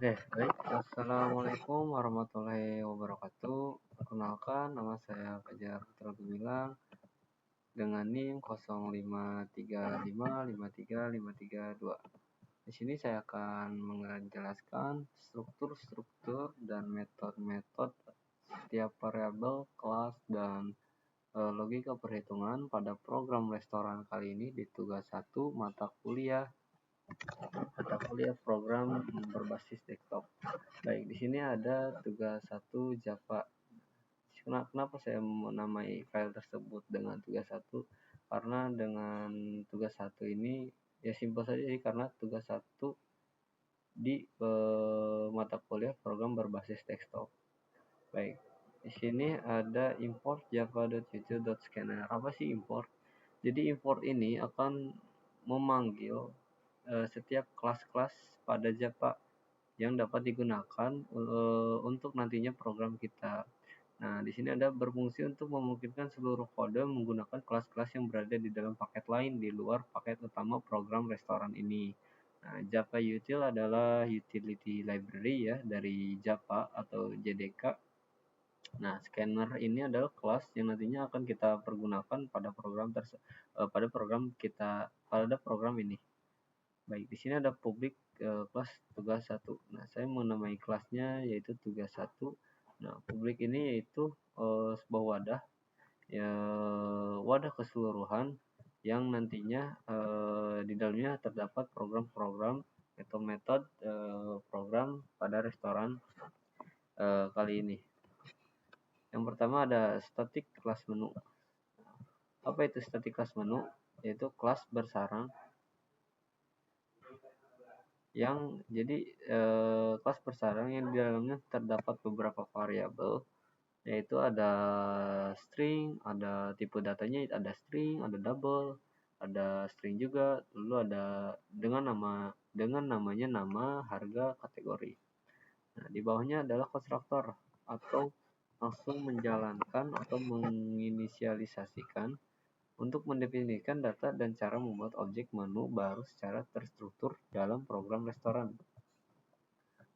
Oke, baik. Assalamualaikum warahmatullahi wabarakatuh. Perkenalkan, nama saya Fajar Putra Gumilang dengan NIM 0535535352. Di sini saya akan menjelaskan struktur-struktur dan metode-metode setiap variabel, kelas, dan logika perhitungan pada program restoran kali ini di tugas 1 mata kuliah program berbasis desktop. Baik, di sini ada tugas 1 Java. Kenapa saya menamai file tersebut dengan tugas 1? Karena dengan tugas 1 ini ya simpel saja sih, karena tugas 1 di mata kuliah program berbasis desktop. Baik, di sini ada import java.youtube.scanner. Apa sih import? Jadi import ini akan memanggil setiap kelas-kelas pada Java yang dapat digunakan untuk nantinya program kita. Nah, di sini ada berfungsi untuk memungkinkan seluruh kode menggunakan kelas-kelas yang berada di dalam paket lain di luar paket utama program restoran ini. Nah, Java Util adalah utility library ya dari Java atau JDK. Nah, scanner ini adalah kelas yang nantinya akan kita pergunakan pada program ini. Baik, di sini ada public kelas tugas 1. Nah, saya menamai kelasnya yaitu tugas 1. Nah, publik ini yaitu sebuah wadah keseluruhan yang nantinya di dalamnya terdapat program-program atau metode program pada restoran kali ini. Yang pertama ada static class menu. Apa itu static class menu? Yaitu kelas bersarang kelas bersarang yang di dalamnya terdapat beberapa variabel, yaitu ada string, ada tipe datanya ada string, ada double, ada string juga, lalu ada dengan namanya nama, harga, kategori. Nah, di bawahnya adalah konstruktor atau langsung menjalankan atau menginisialisasikan untuk mendefinisikan data dan cara membuat objek menu baru secara terstruktur dalam program restoran.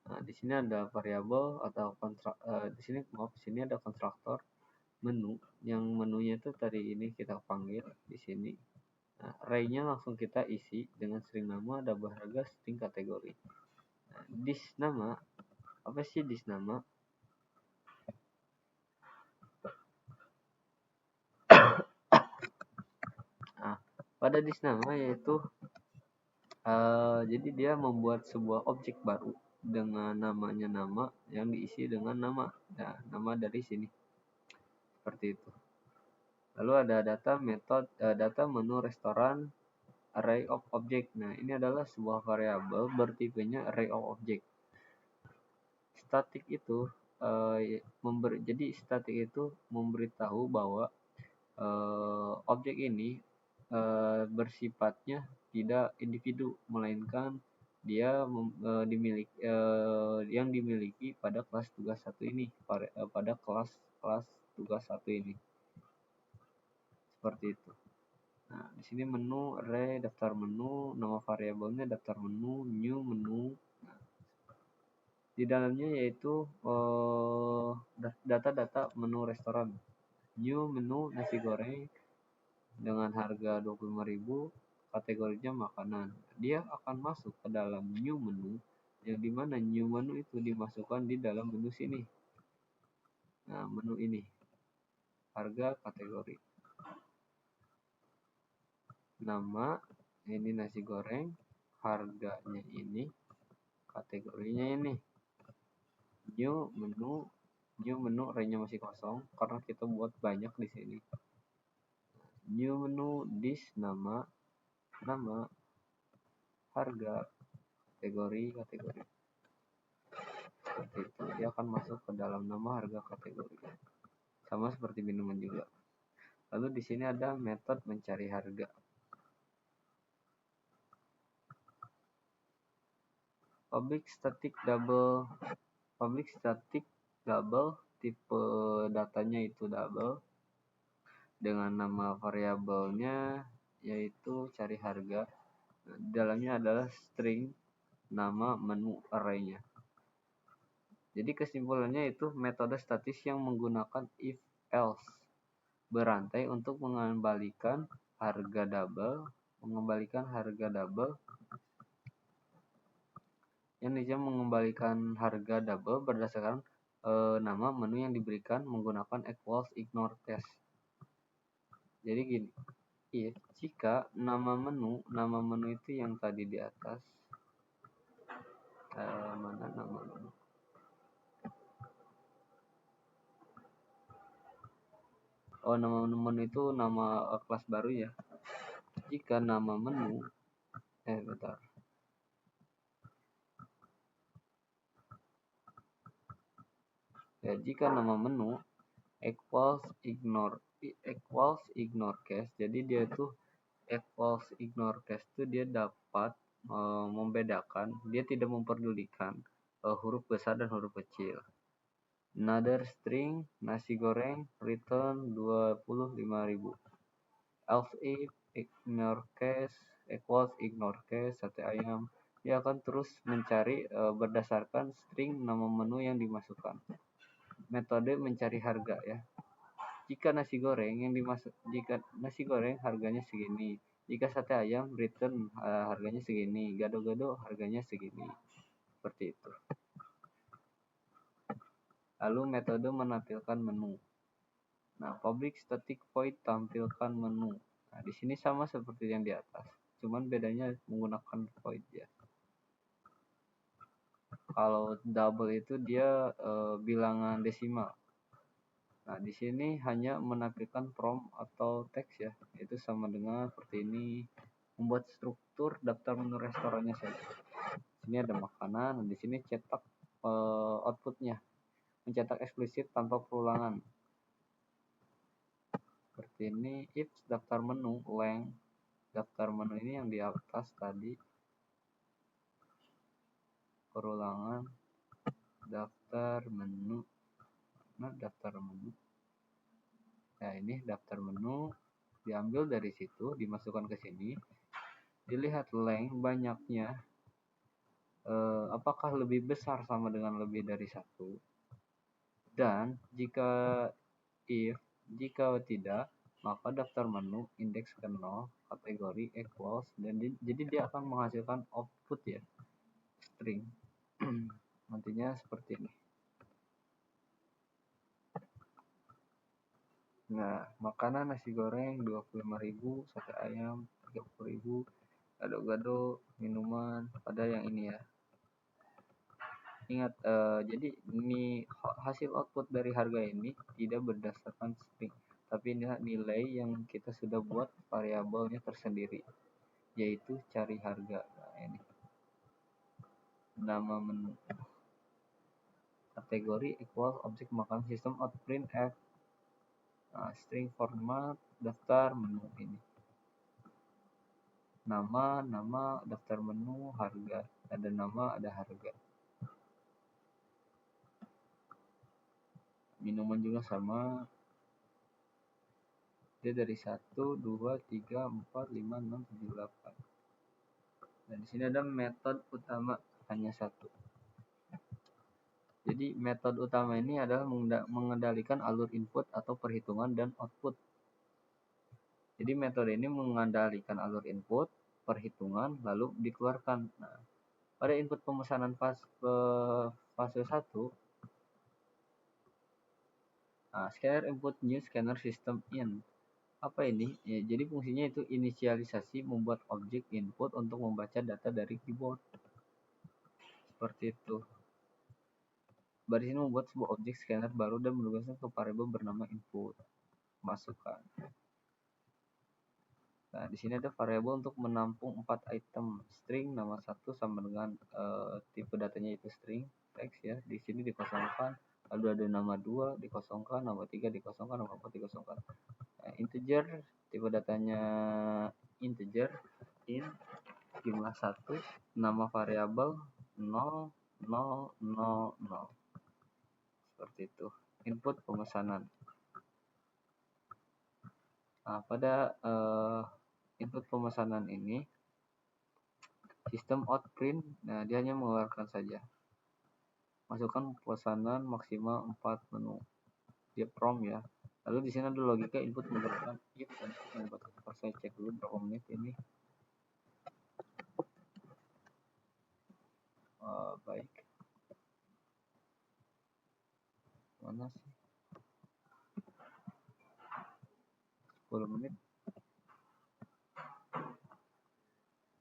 Nah, di sini ada variabel atau di sini ada konstruktor menu, yang menunya itu tadi ini kita panggil di sini. Nah, array-nya langsung kita isi dengan string nama, double harga, string kategori. Nah, dis nama, apa sih dis nama? Nah, pada dis nama yaitu jadi dia membuat sebuah objek baru dengan namanya nama yang diisi dengan nama. Nah, nama dari sini. Seperti itu. Lalu ada data menu restoran array of object. Nah, ini adalah sebuah variabel bertipenya array of object. Static itu memberitahu bahwa objek ini bersifatnya tidak individu, melainkan dia yang dimiliki pada kelas tugas 1 ini, pada kelas tugas 1 ini. Seperti itu. Nah, di sini menu, array, daftar menu, nama variabelnya daftar menu, new menu. Nah, di dalamnya yaitu data-data menu restoran. New menu nasi goreng dengan harga 25.000, kategorinya makanan. Dia akan masuk ke dalam new menu, yang dimana new menu itu dimasukkan di dalam menu sini. Nah, menu ini harga, kategori, nama ini nasi goreng, harganya ini, kategorinya ini. New menu array-nya masih kosong karena kita buat banyak di sini. New menu dis nama, harga, kategori. Seperti itu. Dia akan masuk ke dalam nama, harga, kategori. Sama seperti minuman juga. Lalu di sini ada metode mencari harga. Public static double, tipe datanya itu double, dengan nama variabelnya yaitu cari harga. Nah, di dalamnya adalah string nama menu array-nya. Jadi kesimpulannya itu metode statis yang menggunakan if else berantai untuk mengembalikan harga double berdasarkan nama menu yang diberikan menggunakan equals ignore case. Jadi gini, if jika nama menu itu yang tadi di atas, mana nama menu? Oh, nama menu itu nama kelas baru ya. Jika nama menu bentar. Ya, jika nama menu equals ignore case, jadi dia itu equals ignore case itu dia dapat membedakan, dia tidak memperdulikan huruf besar dan huruf kecil. Another string nasi goreng return 25.000. Else if ignore case equals ignore case sate ayam, dia akan terus mencari berdasarkan string nama menu yang dimasukkan. Metode mencari harga ya. Jika nasi goreng harganya segini, jika sate ayam return harganya segini, gado-gado harganya segini. Seperti itu. Lalu metode menampilkan menu. Nah, public static void tampilkan menu. Nah, di sini sama seperti yang di atas, cuman bedanya menggunakan void ya. Kalau double itu dia bilangan desimal. Nah, di sini hanya menampilkan prompt atau teks ya. Itu sama dengan seperti ini, membuat struktur daftar menu restorannya saja. Sini ada makanan, di sini cetak outputnya, mencetak eksplisit tanpa perulangan. Seperti ini, if daftar menu length, daftar menu ini yang di atas tadi, perulangan daftar menu. Nah, daftar menu. Nah, ini daftar menu diambil dari situ, dimasukkan ke sini. Dilihat length banyaknya apakah lebih besar sama dengan lebih dari 1, dan jika tidak, maka daftar menu indeks ke 0 kategori equals, dan jadi dia akan menghasilkan output ya, string. Nantinya seperti ini. Nah, makanan nasi goreng 25.000, sate ayam 30.000, gado-gado, minuman pada yang ini ya. Ingat, jadi ini hasil output dari harga ini tidak berdasarkan string, tapi ini nilai yang kita sudah buat variabelnya tersendiri, yaitu cari harga. Nah, ini nama menu, kategori equal objek makanan, sistem out print f. Nah, string format daftar menu ini, nama daftar menu, harga, ada nama ada harga. Minuman juga sama, dia dari 1, 2, 3, 4, 5, 6, 7, 8. Dan di sini ada metode utama hanya 1. Jadi metode utama ini adalah mengendalikan alur input atau perhitungan dan output. Jadi metode ini mengendalikan alur input, perhitungan, lalu dikeluarkan. Nah, pada input pemesanan fase 1, scanner input new scanner system in. Apa ini? Ya, jadi fungsinya itu inisialisasi, membuat objek input untuk membaca data dari keyboard. Seperti itu. Baris ini membuat sebuah objek scanner baru dan menugaskan ke variabel bernama input. Masukkan. Nah, di sini ada variabel untuk menampung 4 item. String nama 1 sama dengan tipe datanya itu string, teks ya. Di sini dikosongkan. Lalu ada nama 2 dikosongkan, nama 3 dikosongkan, nama 4 dikosongkan. Nah, integer, tipe datanya integer, int jumlah 1, nama variabel 0, 0, 0, 0. Seperti itu. Input pemesanan. Nah, pada input pemesanan ini, sistem out print, nah dia hanya mengeluarkan saja. masukkan pesanan maksimal 4 menu. Dia prompt ya. Lalu di sini ada logika input menggunakan if untuk membuat keluar. Saya cek dulu berapa menit ini. Baik. Mana sih? 10 menit.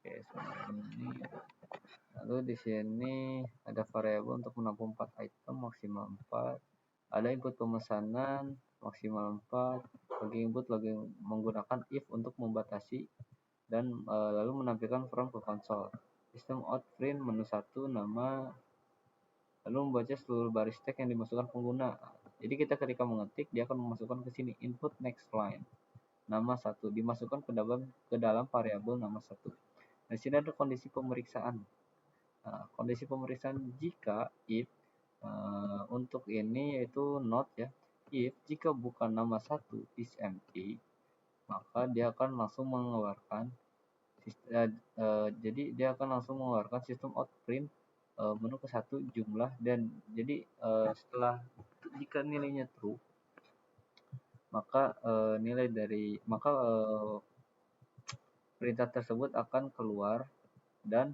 Oke, 10 menit. Lalu di sini ada variabel untuk menampung 4 item maksimal 4. Ada input pemesanan maksimal 4. Logging input logging menggunakan if untuk membatasi dan lalu menampilkan from ke konsol. Sistem out print menu 1 nama, lalu membaca seluruh baris teks yang dimasukkan pengguna. Jadi kita ketika mengetik dia akan memasukkan ke sini input next line nama 1 dimasukkan ke dalam variabel nama 1. Di sini ada kondisi pemeriksaan. Nah, kondisi pemeriksaan jika if untuk ini yaitu not ya. If jika bukan nama 1 is empty, maka dia akan langsung mengeluarkan jadi dia akan langsung mengeluarkan sistem out print menu ke 1 jumlah dan jadi setelah jika nilainya true maka perintah tersebut akan keluar dan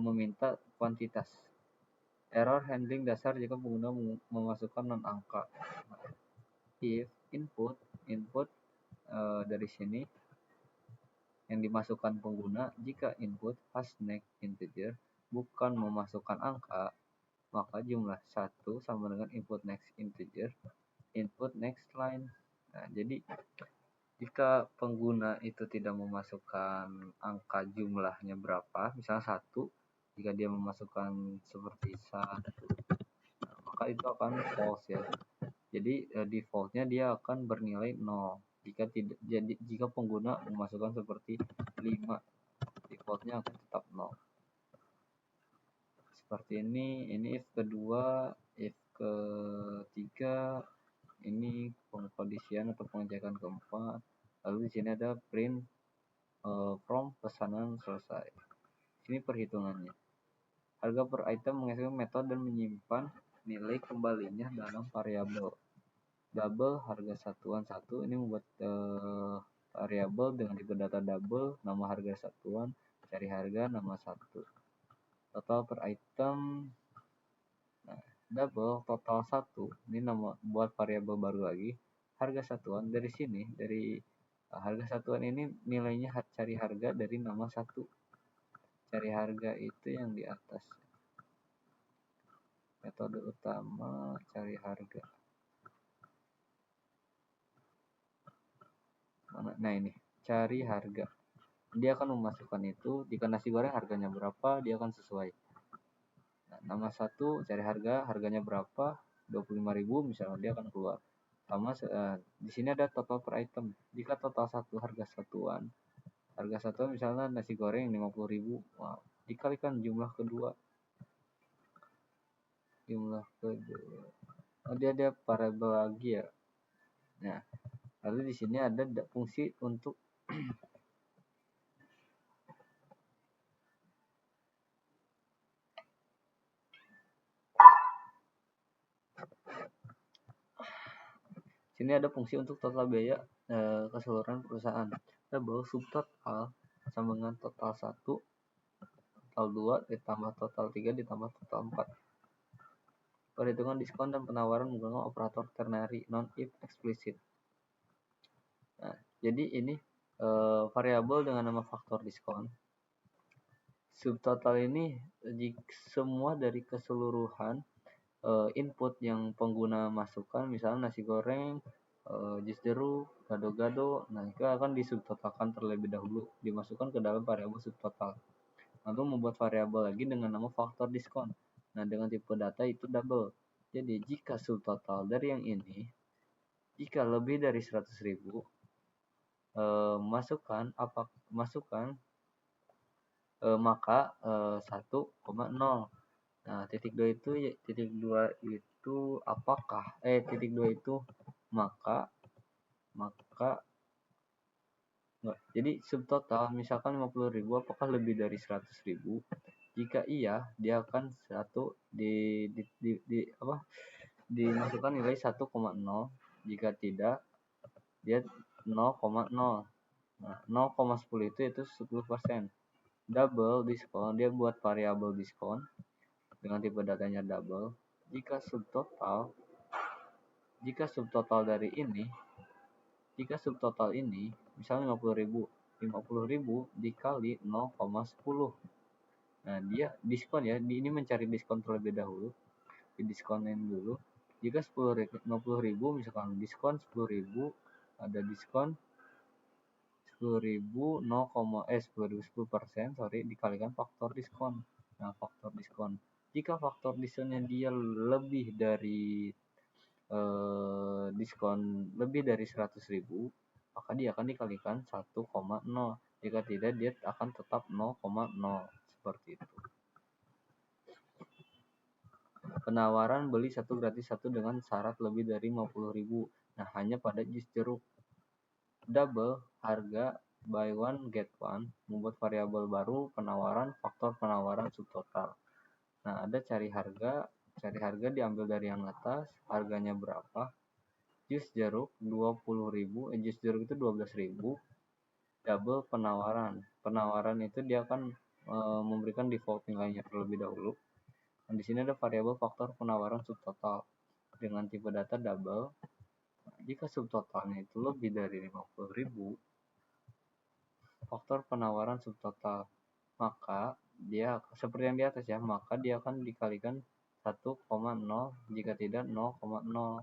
meminta kuantitas. Error handling dasar jika pengguna memasukkan non angka. If input dari sini yang dimasukkan pengguna, jika input has next integer bukan memasukkan angka, maka jumlah 1 sama dengan input next integer, input next line. Nah, jadi jika pengguna itu tidak memasukkan angka jumlahnya berapa, misalnya 1, jika dia memasukkan seperti 1, maka itu akan false ya. Jadi defaultnya dia akan bernilai 0. Jika pengguna memasukkan seperti 5, defaultnya akan tetap 0. Seperti ini if kedua, if ketiga, ini pengkondisian atau pengecekan keempat. Lalu di sini ada print from pesanan selesai. Sini perhitungannya. Harga per item menghasilkan metode dan menyimpan nilai kembalinya dalam variabel. Double harga satuan 1 ini membuat variabel dengan tipe data double, nama harga satuan, cari harga nama 1. Total per item, nah, double total 1 ini nama buat variabel baru lagi. Harga satuan dari sini, dari harga satuan ini nilainya cari harga dari nama 1. Cari harga itu yang di atas. Metode utama cari harga. Nah ini, cari harga. Dia akan memasukkan itu, jika nasi goreng harganya berapa, dia akan sesuai. Nah, nama 1 cari harga, harganya berapa? 25.000 misalnya, dia akan keluar. Sama di sini ada total per item. Jika total 1 harga satuan misalnya nasi goreng 50.000, wow, dikalikan jumlah kedua. Oh, dia ada variabel lagi ya. Nah, lalu di sini ada fungsi untuk sini ada fungsi untuk total biaya keseluruhan perusahaan. Double subtotal sama dengan total 1, total 2 ditambah total 3 ditambah total 4. Perhitungan diskon dan penawaran menggunakan operator ternary non-if explicit. Nah, jadi ini variabel dengan nama faktor diskon. Subtotal ini semua dari keseluruhan input yang pengguna masukkan, misalnya nasi goreng, jus jeruk, gado-gado, nah itu akan disubtotalkan terlebih dahulu, dimasukkan ke dalam variabel subtotal. Lalu membuat variabel lagi dengan nama faktor diskon. Nah, dengan tipe data itu double. Jadi jika subtotal dari yang ini, jika lebih dari 100.000, maka 1,0. Nah, titik 2 itu apakah titik 2 itu maka enggak. Jadi subtotal misalkan 50.000 apakah lebih dari 100.000? Jika iya, dia akan dimasukkan nilai 1,0. Jika tidak, dia 0,0. Nah, 0,10 itu 10%. Double diskon, dia buat variabel diskon dengan tipe datanya double. Jika subtotal dari ini, misalnya 50.000 dikali 0,10. Nah, dia diskon ya, ini mencari diskon terlebih dahulu. Didiskonin dulu. Jika 50.000 misalkan diskon 10.000, ada diskon 10.000 10% dikalikan faktor diskon. Nah, faktor diskon. Jika faktor diskonnya dia lebih dari diskon lebih dari 100.000, maka dia akan dikalikan 1,0. Jika tidak, dia akan tetap 0,0. Seperti itu. Penawaran beli 1 gratis 1 dengan syarat lebih dari 50.000. Nah, hanya pada jus jeruk. Double, harga, buy one get one, membuat variabel baru, penawaran, faktor penawaran subtotal. Nah, ada cari harga diambil dari yang atas, harganya berapa. Jus jeruk 20.000, jus jeruk itu 12.000. Double penawaran itu dia akan memberikan default nilainya terlebih dahulu. Nah, di sini ada variabel faktor penawaran subtotal dengan tipe data double. Nah, jika subtotalnya itu lebih dari 50.000, faktor penawaran subtotal, maka dia seperti yang di atas ya, maka dia akan dikalikan 1,0, jika tidak 0,0.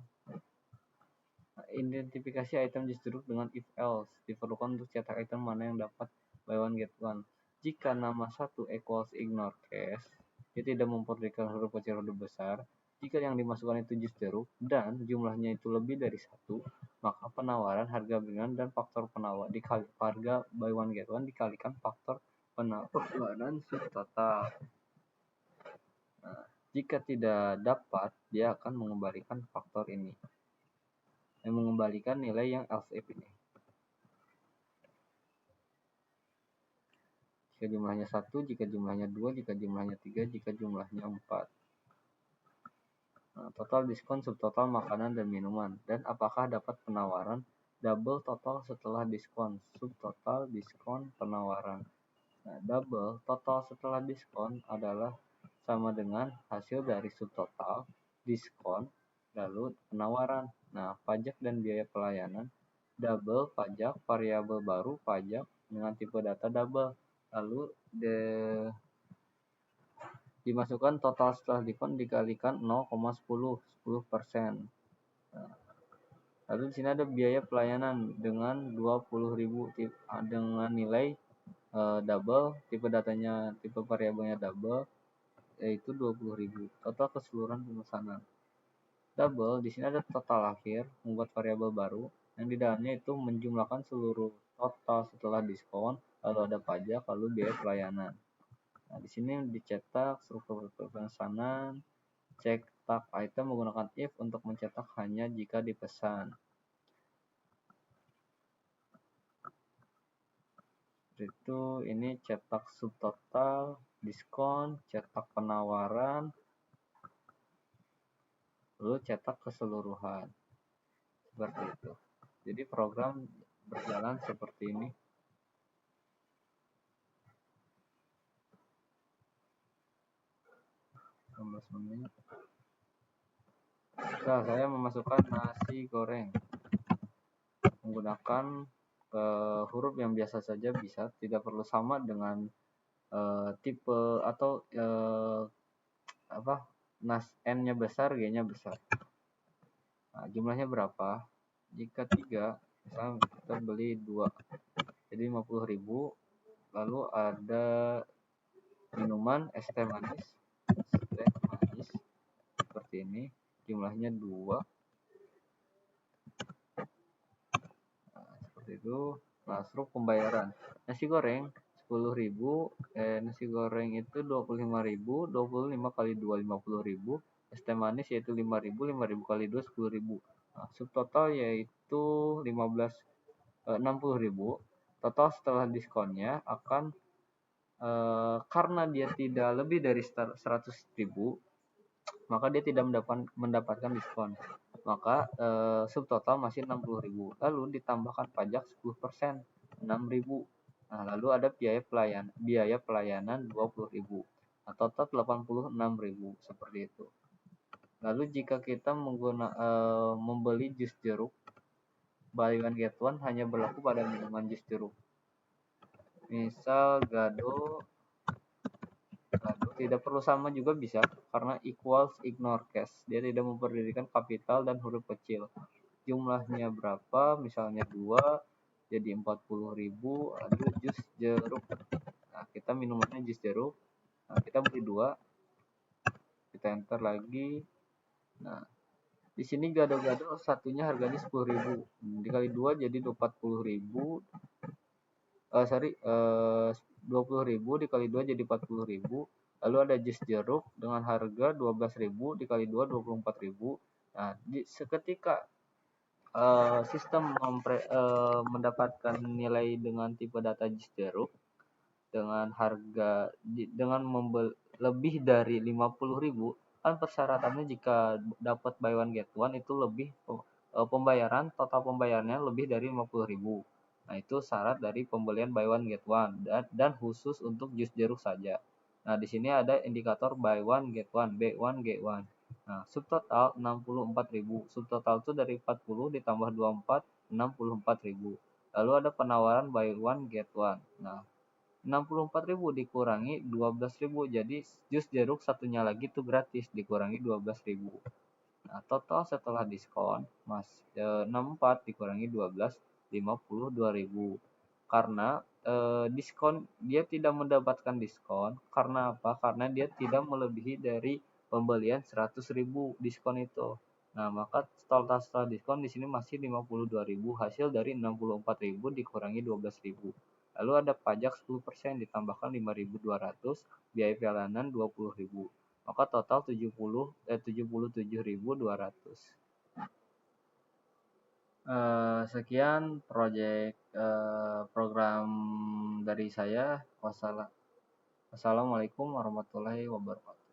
Identifikasi item jus jeruk dengan if else diperlukan untuk cetak item mana yang dapat buy one get one. Jika nama 1 equals ignore case, dia tidak memperhatikan huruf kecil huruf besar. Jika yang dimasukkan itu jus jeruk dan jumlahnya itu lebih dari 1, maka penawaran, harga beringan, dan faktor penawar dikali harga buy one get one dikalikan faktor penawaran subtotal. Nah, jika tidak dapat, dia akan mengembalikan faktor ini, yang mengembalikan nilai yang else if ini. Jika jumlahnya 1, jika jumlahnya 2, jika jumlahnya 3, jika jumlahnya 4. Nah, total diskon, subtotal makanan dan minuman. Dan apakah dapat penawaran? Double total setelah diskon, subtotal diskon penawaran. Nah, double total setelah diskon adalah sama dengan hasil dari subtotal, diskon, lalu penawaran. Nah, pajak dan biaya pelayanan. Double pajak, variabel baru pajak dengan tipe data double. Lalu dimasukkan total setelah diskon dikalikan 0,10, 10%. Nah, lalu di sini ada biaya pelayanan dengan 20.000 dengan nilai double, tipe datanya, tipe variabelnya double, yaitu 20.000. Total keseluruhan pemesanan. Double, di sini ada total akhir, membuat variabel baru, yang di dalamnya itu menjumlahkan seluruh total setelah diskon, lalu ada pajak, lalu biaya pelayanan. Nah, di sini dicetak struktur pemesanan, cetak item menggunakan if untuk mencetak hanya jika dipesan. Itu ini cetak subtotal, diskon, cetak penawaran, lalu cetak keseluruhan. Seperti itu. Jadi program berjalan seperti ini. Nah, saya memasukkan nasi goreng menggunakan huruf yang biasa saja bisa, tidak perlu sama dengan tipe atau N-nya besar, G-nya besar. Nah, jumlahnya berapa? Jika 3, misalnya kita beli 2, jadi 50.000. Lalu ada minuman es teh manis seperti ini, jumlahnya 2. Nah, seperti itu. Nah, struk pembayaran. Nasi goreng 10.000, nasi goreng itu 25.000, 25 kali 2 50.000, es teh manis yaitu 5.000, 5.000 kali 2 10.000. Nah, subtotal yaitu 60.000. Total setelah diskonnya akan karena dia tidak lebih dari 100.000, maka dia tidak mendapatkan diskon. Maka subtotal masih 60.000. Lalu ditambahkan pajak 10%, 6.000. Nah, lalu ada biaya pelayanan 20.000. Nah, total 86.000 seperti itu. Lalu jika kita membeli jus jeruk, buy one get one hanya berlaku pada minuman jus jeruk. Misal Gado tidak perlu sama juga bisa, karena equals ignore cash. Dia tidak memperdulikan kapital dan huruf kecil. Jumlahnya berapa, misalnya 2 jadi 40.000. Ada jus jeruk. Nah, kita minumannya jus jeruk. Nah, kita beli 2. Kita enter lagi. Nah, di sini gado-gado satunya harganya 10.000. Dikali 2 jadi 40.000. 20.000 dikali 2 jadi 40.000. Lalu ada jus jeruk dengan harga 12.000 dikali 2 24.000. Nah, seketika sistem mendapatkan nilai dengan tipe data jus jeruk dengan harga dengan lebih dari 50.000, kan persyaratannya jika dapat buy one get one itu lebih total pembayarannya lebih dari 50.000. Nah, itu syarat dari pembelian buy one get one dan khusus untuk jus jeruk saja. Nah, di sini ada indikator buy one get one, B1 G1. Nah, subtotal 64.000. Subtotal itu dari 40 ditambah 24, 64.000. Lalu ada penawaran buy one get one. Nah, 64.000 dikurangi 12.000, jadi jus jeruk satunya lagi itu gratis, dikurangi 12.000. Nah, total setelah diskon 64 dikurangi 12, 52.000. Karena diskon, dia tidak mendapatkan diskon. Karena apa? Karena dia tidak melebihi dari pembelian 100.000 diskon itu. Nah, maka total setelah diskon di sini masih 52.000, hasil dari 64.000 dikurangi 12.000. Lalu ada pajak 10% ditambahkan 5.200, biaya perjalanan 20.000. Maka total 77.200. Sekian program dari saya. Wassalamualaikum warahmatullahi wabarakatuh.